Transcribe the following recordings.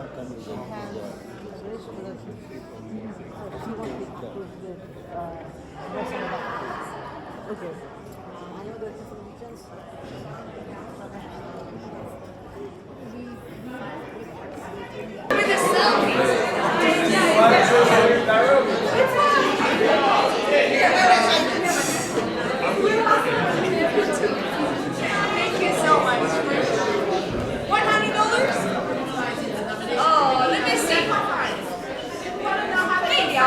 Thank you so much. $100? Oh, let me see. Maybe I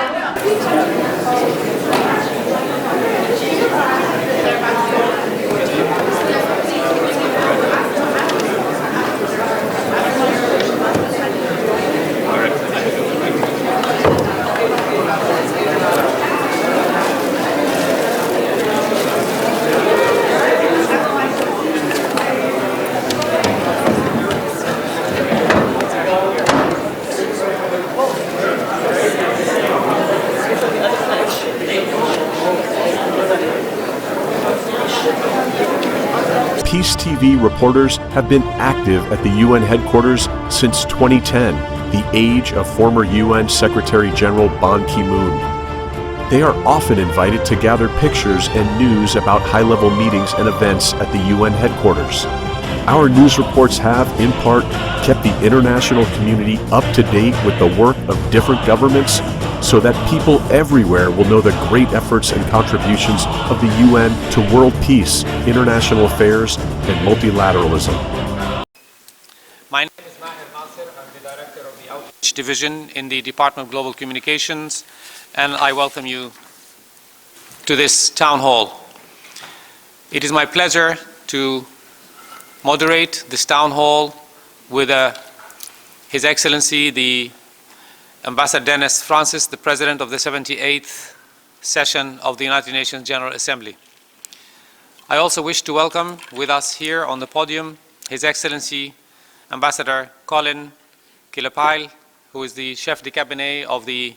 Peace TV reporters have been active at the UN headquarters since 2010, the age of former UN Secretary General Ban Ki-moon. They are often invited to gather pictures and news about high-level meetings and events at the UN headquarters. Our news reports have, in part, kept the international community up to date with the work of different governments so that people everywhere will know the great efforts and contributions of the UN to world peace, international affairs, and multilateralism. My name is Maher Nasser. I'm the Director of the Outreach Division in the Department of Global Communications, and I welcome you to this town hall. It is my pleasure to moderate this town hall with His Excellency the Ambassador Dennis Francis, the President of the 78th session of the United Nations General Assembly. I also wish to welcome with us here on the podium His Excellency Ambassador Colin Kilapail, who is the Chef de Cabinet of the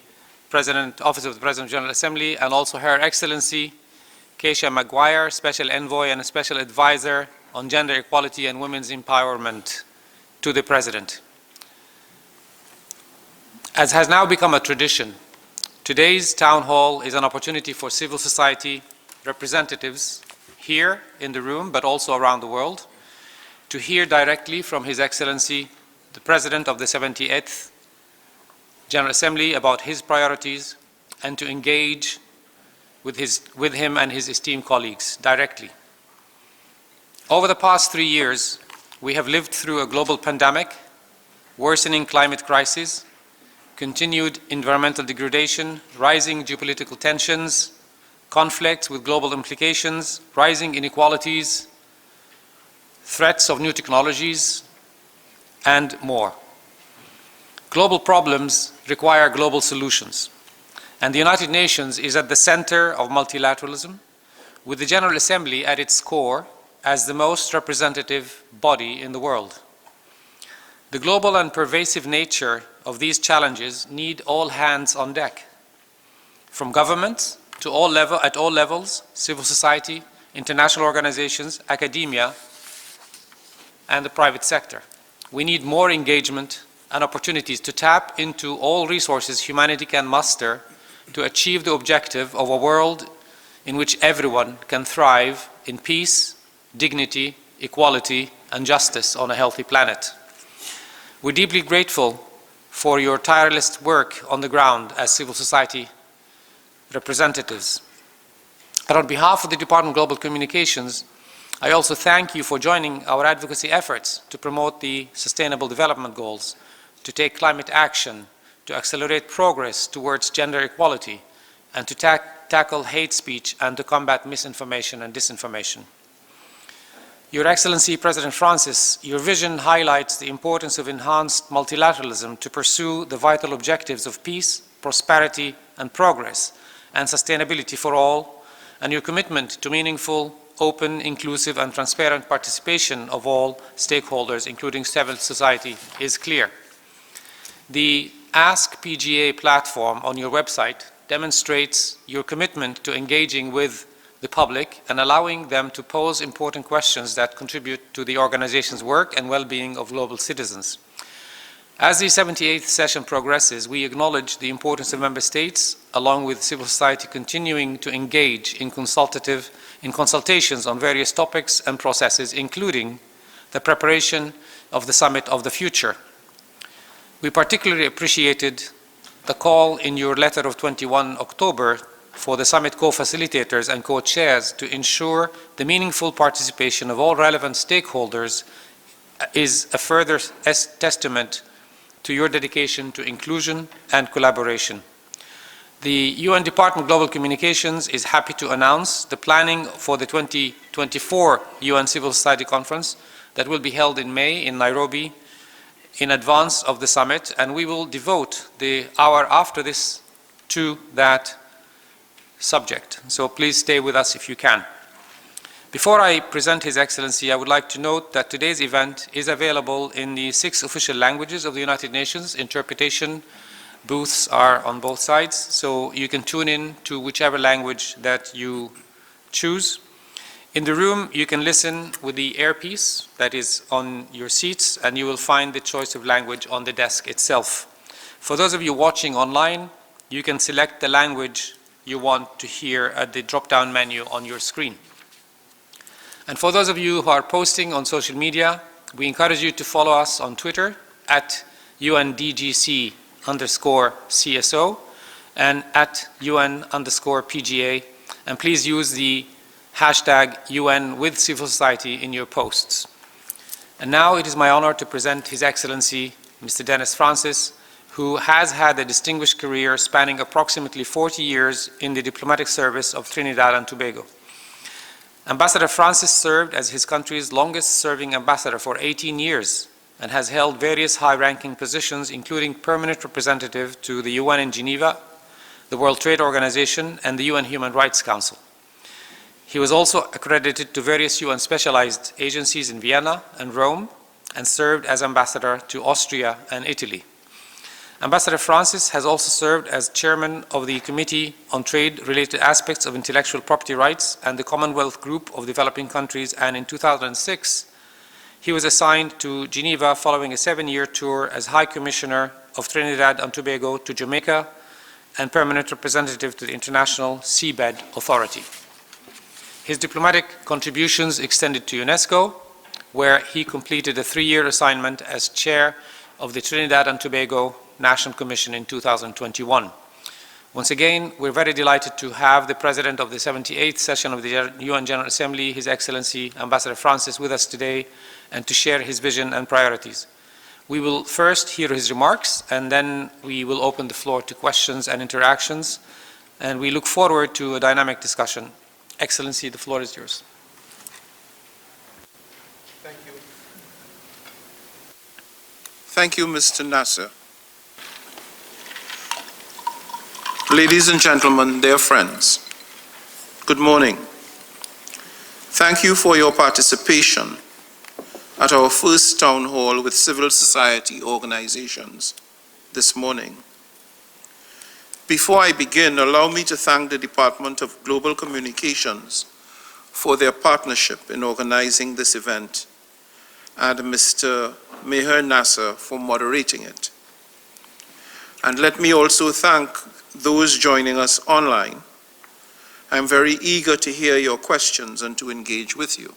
Office of the President of the General Assembly, and also Her Excellency Keisha Maguire, Special Envoy and Special Advisor on Gender Equality and Women's Empowerment to the President. As has now become a tradition, today's town hall is an opportunity for civil society representatives here in the room, but also around the world, to hear directly from His Excellency, the President of the 78th General Assembly, about his priorities and to engage with him and his esteemed colleagues directly. Over the past 3 years, we have lived through a global pandemic, worsening climate crisis, continued environmental degradation, rising geopolitical tensions, conflicts with global implications, rising inequalities, threats of new technologies, and more. Global problems require global solutions, and the United Nations is at the center of multilateralism, with the General Assembly at its core as the most representative body in the world. The global and pervasive nature of these challenges need all hands on deck, from governments to at all levels, civil society, international organizations, academia, and the private sector. We need more engagement and opportunities to tap into all resources humanity can muster to achieve the objective of a world in which everyone can thrive in peace, dignity, equality, and justice on a healthy planet. We're deeply grateful for your tireless work on the ground as civil society representatives. And on behalf of the Department of Global Communications, I also thank you for joining our advocacy efforts to promote the Sustainable Development Goals, to take climate action, to accelerate progress towards gender equality, and to tackle hate speech and to combat misinformation and disinformation. Your Excellency, President Francis, your vision highlights the importance of enhanced multilateralism to pursue the vital objectives of peace, prosperity, and progress, and sustainability for all, and your commitment to meaningful, open, inclusive, and transparent participation of all stakeholders, including civil society, is clear. The Ask PGA platform on your website demonstrates your commitment to engaging with the public and allowing them to pose important questions that contribute to the organization's work and well-being of global citizens. As the 78th session progresses, we acknowledge the importance of member states, along with civil society, continuing to engage in consultations on various topics and processes, including the preparation of the Summit of the Future. We particularly appreciated the call in your letter of 21 October for the Summit co-facilitators and co-chairs to ensure the meaningful participation of all relevant stakeholders is a further testament to your dedication to inclusion and collaboration. The UN Department of Global Communications is happy to announce the planning for the 2024 UN Civil Society Conference that will be held in May in Nairobi in advance of the summit, and we will devote the hour after this to that subject. So please stay with us if you can. Before I present His Excellency, I would like to note that today's event is available in the 6 official languages of the United Nations. Interpretation booths are on both sides, so you can tune in to whichever language that you choose. In the room, you can listen with the earpiece that is on your seats, and you will find the choice of language on the desk itself. For those of you watching online, you can select the language you want to hear at the drop-down menu on your screen. And for those of you who are posting on social media, we encourage you to follow us on Twitter at UNDGC_CSO and at UN_PGA. And please use the hashtag UN with civil society in your posts. And now it is my honor to present His Excellency, Mr. Dennis Francis, who has had a distinguished career spanning approximately 40 years in the diplomatic service of Trinidad and Tobago. Ambassador Francis served as his country's longest-serving ambassador for 18 years and has held various high-ranking positions, including permanent representative to the UN in Geneva, the World Trade Organization, and the UN Human Rights Council. He was also accredited to various UN specialized agencies in Vienna and Rome, and served as ambassador to Austria and Italy. Ambassador Francis has also served as chairman of the Committee on Trade-Related Aspects of Intellectual Property Rights and the Commonwealth Group of Developing Countries, and in 2006, he was assigned to Geneva following a 7-year tour as High Commissioner of Trinidad and Tobago to Jamaica and permanent representative to the International Seabed Authority. His diplomatic contributions extended to UNESCO, where he completed a 3-year assignment as chair of the Trinidad and Tobago National Commission in 2021. Once again, we're very delighted to have the President of the 78th session of the UN General Assembly, His Excellency Ambassador Francis, with us today and to share his vision and priorities. We will first hear his remarks, and then we will open the floor to questions and interactions, and we look forward to a dynamic discussion. Excellency, the floor is yours. Thank you. Thank you, Mr. Nasser. Ladies and gentlemen, dear friends, good morning. Thank you for your participation at our first town hall with civil society organizations this morning. Before I begin, allow me to thank the Department of Global Communications for their partnership in organizing this event, and Mr. Maher Nasser for moderating it. And let me also thank those joining us online. I'm very eager to hear your questions and to engage with you.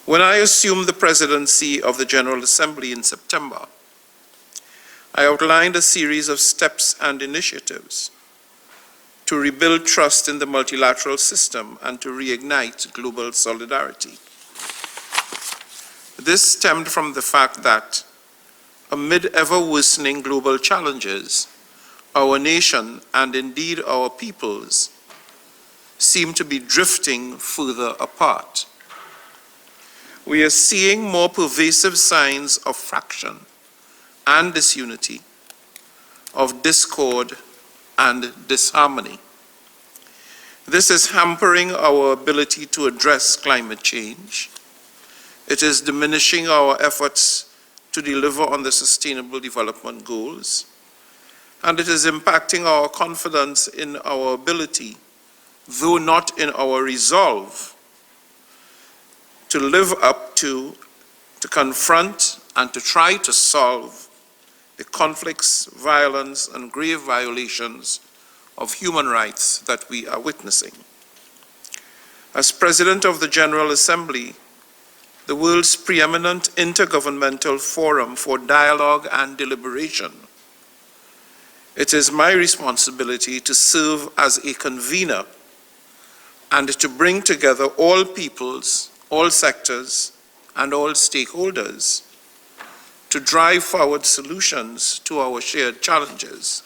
When I assumed the presidency of the General Assembly in September, I outlined a series of steps and initiatives to rebuild trust in the multilateral system and to reignite global solidarity. This stemmed from the fact that, amid ever-worsening global challenges, our nation, and indeed our peoples, seem to be drifting further apart. We are seeing more pervasive signs of fraction and disunity, of discord and disharmony. This is hampering our ability to address climate change. It is diminishing our efforts to deliver on the Sustainable Development Goals, and it is impacting our confidence in our ability, though not in our resolve, to live up to confront and to try to solve the conflicts, violence, and grave violations of human rights that we are witnessing. As President of the General Assembly, the world's preeminent intergovernmental forum for dialogue and deliberation, it is my responsibility to serve as a convener and to bring together all peoples, all sectors, and all stakeholders to drive forward solutions to our shared challenges.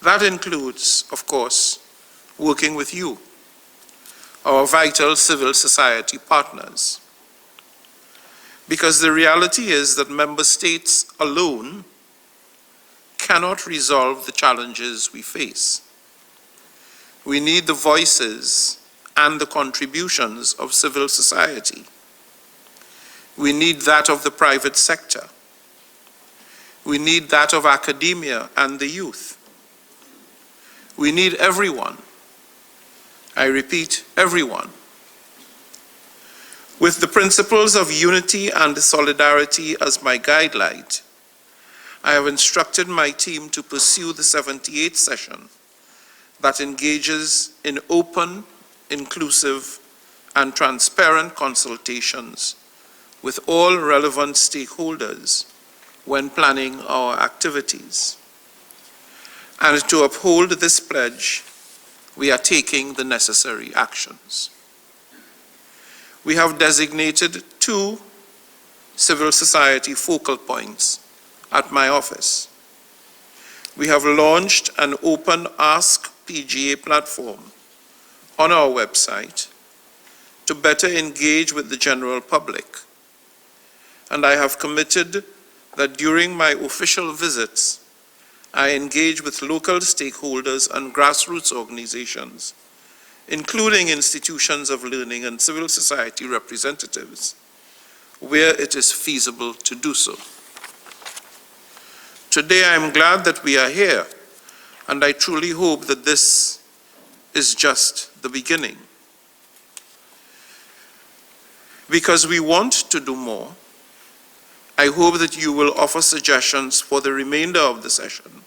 That includes, of course, working with you, our vital civil society partners. Because the reality is that member states alone cannot resolve the challenges we face. We need the voices and the contributions of civil society. We need that of the private sector. We need that of academia and the youth. We need everyone. I repeat, everyone. With the principles of unity and solidarity as my guidelight, I have instructed my team to pursue the 78th session that engages in open, inclusive, and transparent consultations with all relevant stakeholders when planning our activities. And to uphold this pledge, we are taking the necessary actions. We have designated 2 civil society focal points at my office. We have launched an open Ask PGA platform on our website to better engage with the general public. And I have committed that during my official visits, I engage with local stakeholders and grassroots organizations, including institutions of learning and civil society representatives, where it is feasible to do so. Today, I am glad that we are here, and I truly hope that this is just the beginning. Because we want to do more, I hope that you will offer suggestions for the remainder of the session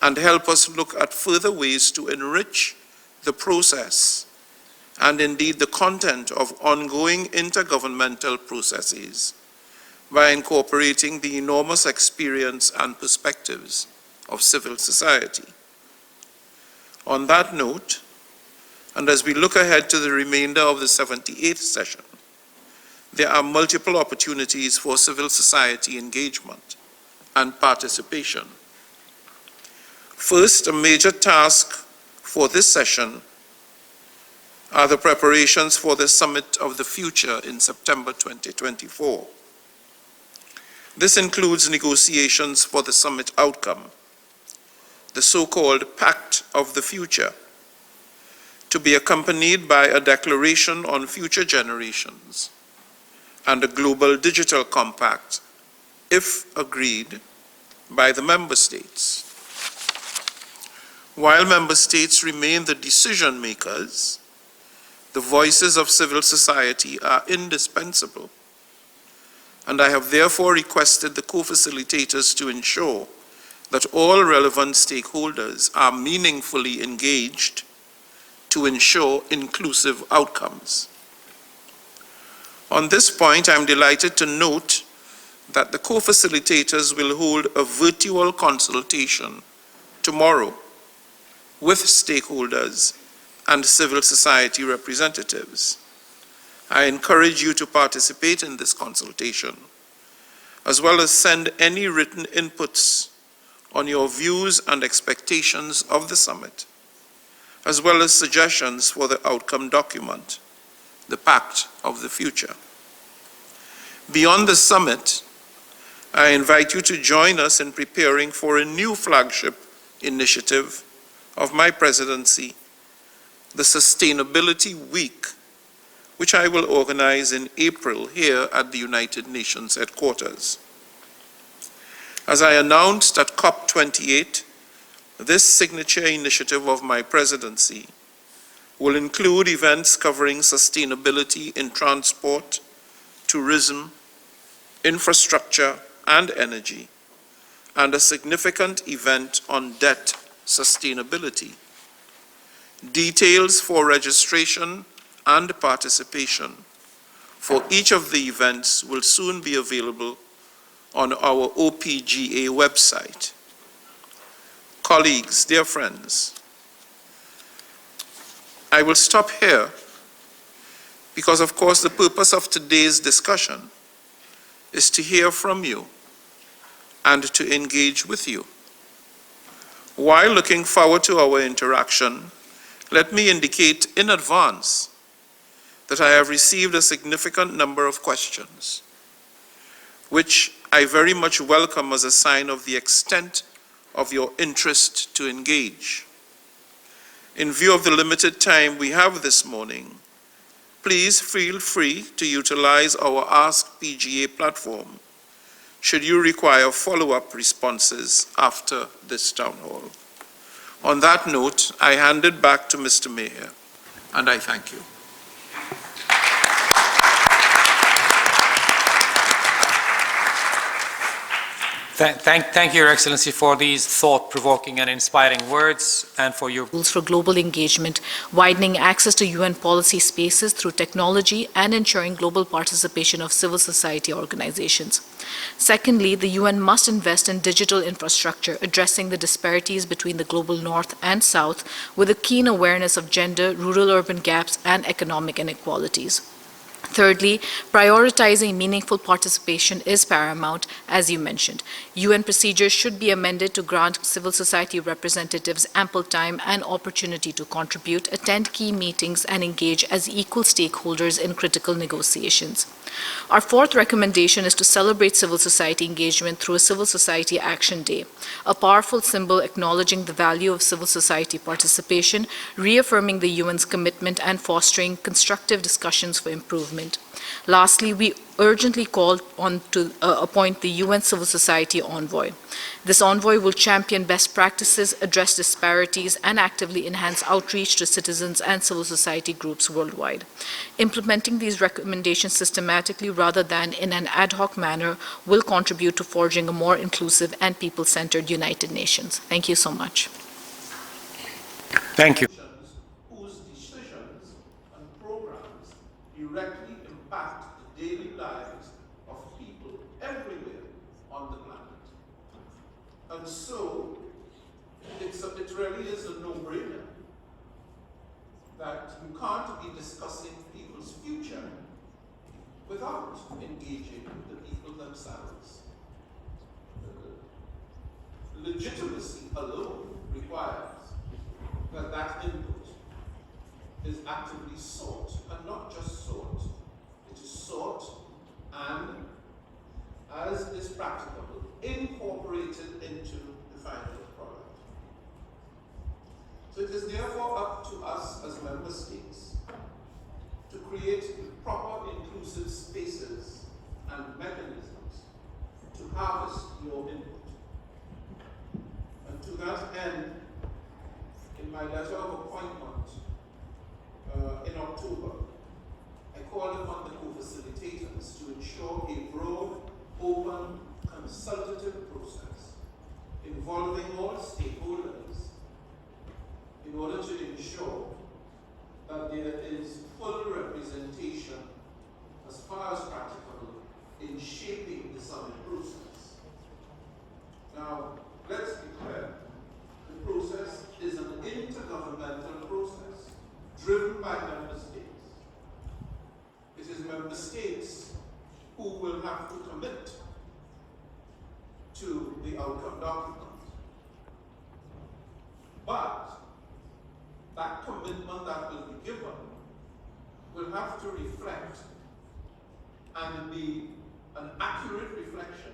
and help us look at further ways to enrich the process and indeed the content of ongoing intergovernmental processes by incorporating the enormous experience and perspectives of civil society. On that note, and as we look ahead to the remainder of the 78th session, there are multiple opportunities for civil society engagement and participation. First, a major task for this session are the preparations for the Summit of the Future in September 2024. This includes negotiations for the summit outcome, the so-called Pact of the Future, to be accompanied by a declaration on future generations and a global digital compact, if agreed by the member states. While member states remain the decision makers, the voices of civil society are indispensable, and I have therefore requested the co-facilitators to ensure that all relevant stakeholders are meaningfully engaged to ensure inclusive outcomes. On this point, I'm delighted to note that the co-facilitators will hold a virtual consultation tomorrow with stakeholders and civil society representatives. I encourage you to participate in this consultation, as well as send any written inputs on your views and expectations of the summit, as well as suggestions for the outcome document, the Pact of the Future. Beyond the summit, I invite you to join us in preparing for a new flagship initiative of my presidency, the Sustainability Week, which I will organize in April here at the United Nations headquarters. As I announced at COP28, this signature initiative of my presidency will include events covering sustainability in transport, tourism, infrastructure and energy, and a significant event on debt sustainability. Details for registration and participation for each of the events will soon be available on our OPGA website. Colleagues, dear friends, I will stop here because, of course, the purpose of today's discussion is to hear from you and to engage with you. While looking forward to our interaction, let me indicate in advance that I have received a significant number of questions, which I very much welcome as a sign of the extent of your interest to engage. In view of the limited time we have this morning, please feel free to utilize our Ask PGA platform should you require follow-up responses after this town hall. On that note, I hand it back to Mr. Maher, and I thank you. Thank you, Your Excellency, for these thought-provoking and inspiring words and for your Tools for global engagement, widening access to UN policy spaces through technology, and ensuring global participation of civil society organizations. Secondly, the UN must invest in digital infrastructure, addressing the disparities between the global north and south with a keen awareness of gender, rural-urban gaps, and economic inequalities. Thirdly, prioritizing meaningful participation is paramount, as you mentioned. UN procedures should be amended to grant civil society representatives ample time and opportunity to contribute, attend key meetings, and engage as equal stakeholders in critical negotiations. Our fourth recommendation is to celebrate civil society engagement through a Civil Society Action Day, a powerful symbol acknowledging the value of civil society participation, reaffirming the UN's commitment, and fostering constructive discussions for improvement. Lastly, we urgently call on to appoint the UN Civil Society Envoy. This envoy will champion best practices, address disparities, and actively enhance outreach to citizens and civil society groups worldwide. Implementing these recommendations systematically rather than in an ad hoc manner will contribute to forging a more inclusive and people-centered United Nations. Thank you so much. Thank you. Whose decisions and programs directly impact the daily lives of people everywhere on the planet. And so, it really is a no-brainer that you can't be discussing people's future without engaging with the people themselves. Legitimacy alone requires that input is actively sought, and not just sought. It is sought and, as is practicable, incorporated into the final product. So it is therefore up to us as member states to create the proper inclusive spaces and mechanisms to harvest your input. And to that end, in my letter of appointment in October, I called upon the co-facilitators to ensure a broad, open, consultative process involving all stakeholders in order to ensure that there is full representation as far as practicable in shaping the summit process. Now, let's be clear. The process is an intergovernmental process driven by member states. It is member states who will have to commit to the outcome document. But that commitment that will be given will have to reflect and be an accurate reflection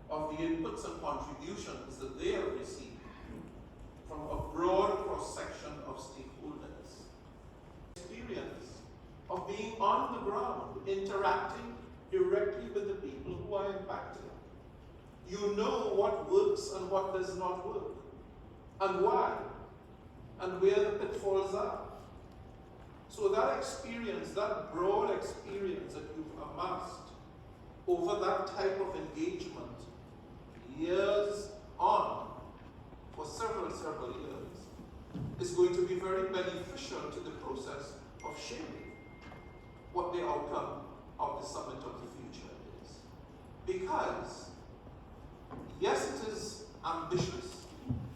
of the inputs and contributions that they have received from a broad cross-section of stakeholders. Experience of being on the ground, interacting directly with the people who are impacted. You know what works and what does not work, and why, and where the pitfalls are. So that experience, that broad experience that you've amassed, over that type of engagement years on, for several years, is going to be very beneficial to the process of shaping what the outcome of the summit of the future is. Because, yes, it is ambitious,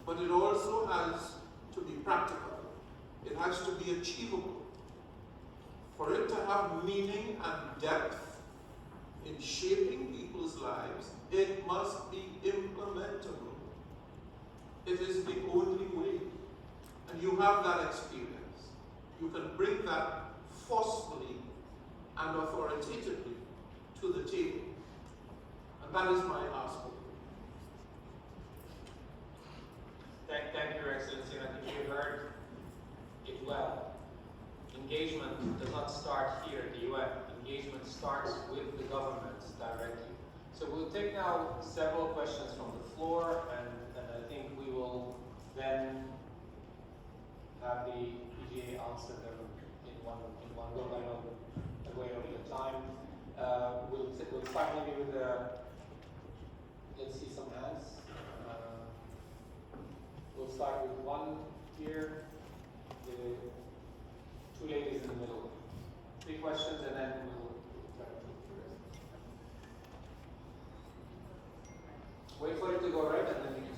but it also has to be practical. It has to be achievable. For it to have meaning and depth in shaping people's lives, it must be implementable. It is the only way. And you have that experience. You can bring that forcefully and authoritatively to the table. And that is my ask. Thank you, Your Excellency. I think you heard it well. Engagement does not start here at the UN. Engagement starts with the governments directly. So we'll take now several questions from the floor, and I think we will then have the PGA answer them in one go. I know I'm way over the time. We'll start maybe with let's see some hands. We'll start with one here, the two ladies in the middle. 3 questions, and then we'll try to do the rest. Wait for it to go right, and then you can.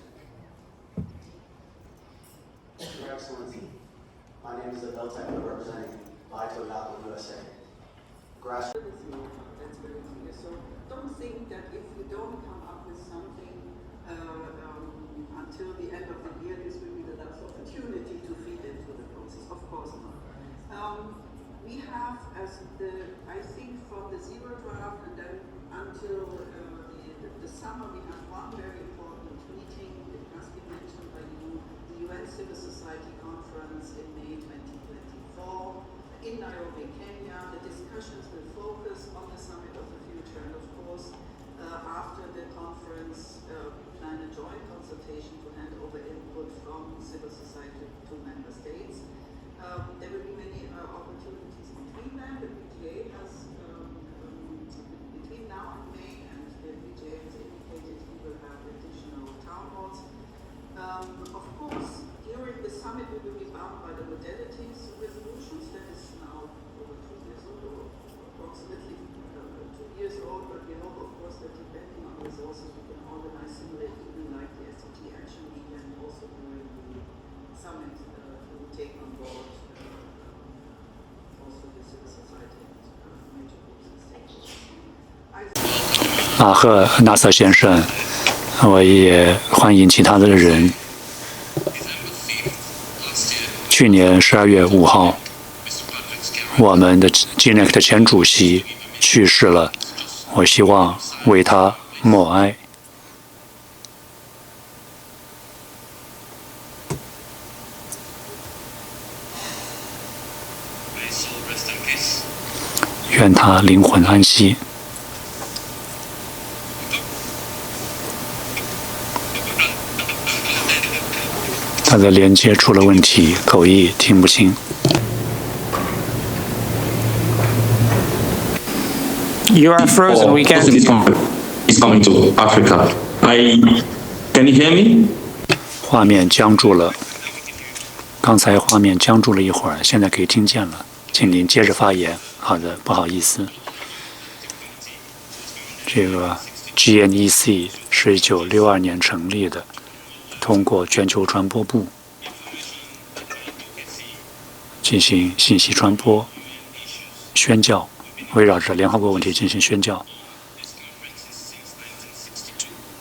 Your Excellency, my name is Abel Techno, representing Vito Yahoo USA. That's very clear. So don't think that if you don't come up with something until the end of the year, this will be the last opportunity to feed into the process. Of course not. We have, I think from the zero draft and then until the summer, we have one very important meeting. It has been mentioned by you, the UN Civil Society Conference in May 2024 in Nairobi, Kenya. The discussions will focus on the Summit of the Future, and of course, after the conference, we plan a joint consultation to hand over input from civil society to member states. There will be many opportunities between them. The PGA has, between now and May, and the PGA has indicated we will have additional town halls. Of course, during the summit, we will be bound by the modalities resolutions. That is now over 2 years old, or approximately 2 years old, but we hope, of course, that depending on resources, we can organize similar even like the SDG Action Week, and also during the summit to take on board also the civil society and major groups and stakeholders. 马赫纳瑟先生，我也欢迎其他的人。去年12月5号，我们的 GNEC 的前主席去世了，我希望为他默哀。愿他灵魂安息。他的连接出了问题，口译听不清。You are frozen. We can't. He's coming to Africa. Can you hear me? 画面僵住了，刚才画面僵住了一会儿，现在可以听见了，请您接着发言。好的，不好意思。这个 GNEC 是1962年成立的，通过全球传播部进行信息传播、宣教，围绕着联合国问题进行宣教。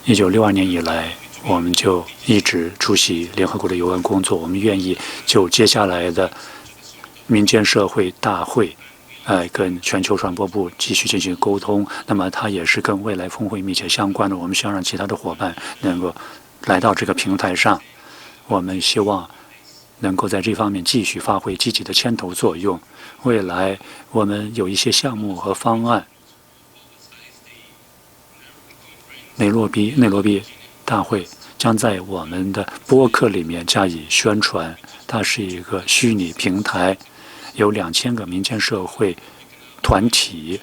1962年以来，我们就一直出席联合国的有关工作。我们愿意就接下来的民间社会大会，跟全球传播部继续进行沟通。那么它也是跟未来峰会密切相关的。我们希望让其他的伙伴能够来到这个平台上。我们希望能够在这方面继续发挥积极的牵头作用。未来我们有一些项目和方案。内罗毕大会将在我们的播客里面加以宣传。它是一个虚拟平台，有2000个民间社会团体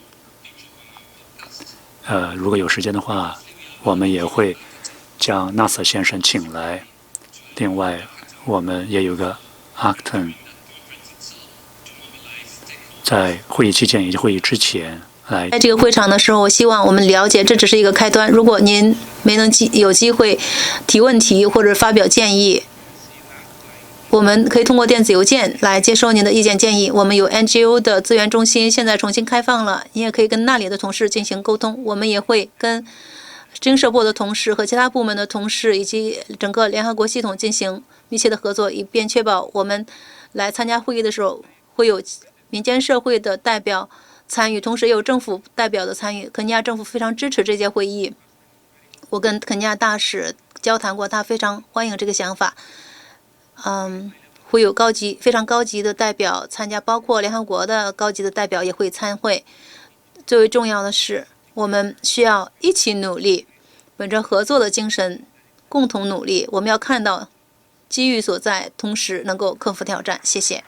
如果有时间的话，我们也会将纳瑟先生请来。另外，我们也有个 Acton， 在会议期间以及会议之前来。在这个会场的时候，我希望我们了解，这只是一个开端。如果您没能有机会提问题或者发表建议，我们可以通过电子邮件来接收您的意见建议。我们有 NGO 的资源中心，现在重新开放了，你也可以跟那里的同事进行沟通。我们也会跟经社部的同事和其他部门的同事以及整个联合国系统进行密切的合作，以便确保我们来参加会议的时候会有民间社会的代表参与，同时也有政府代表的参与。肯尼亚政府非常支持这届会议，我跟肯尼亚大使交谈过，他非常欢迎这个想法。会有非常高级的代表参加，包括联合国的高级的代表也会参会。最为重要的是，我们需要一起努力，本着合作的精神，共同努力。我们要看到机遇所在，同时能够克服挑战。谢谢。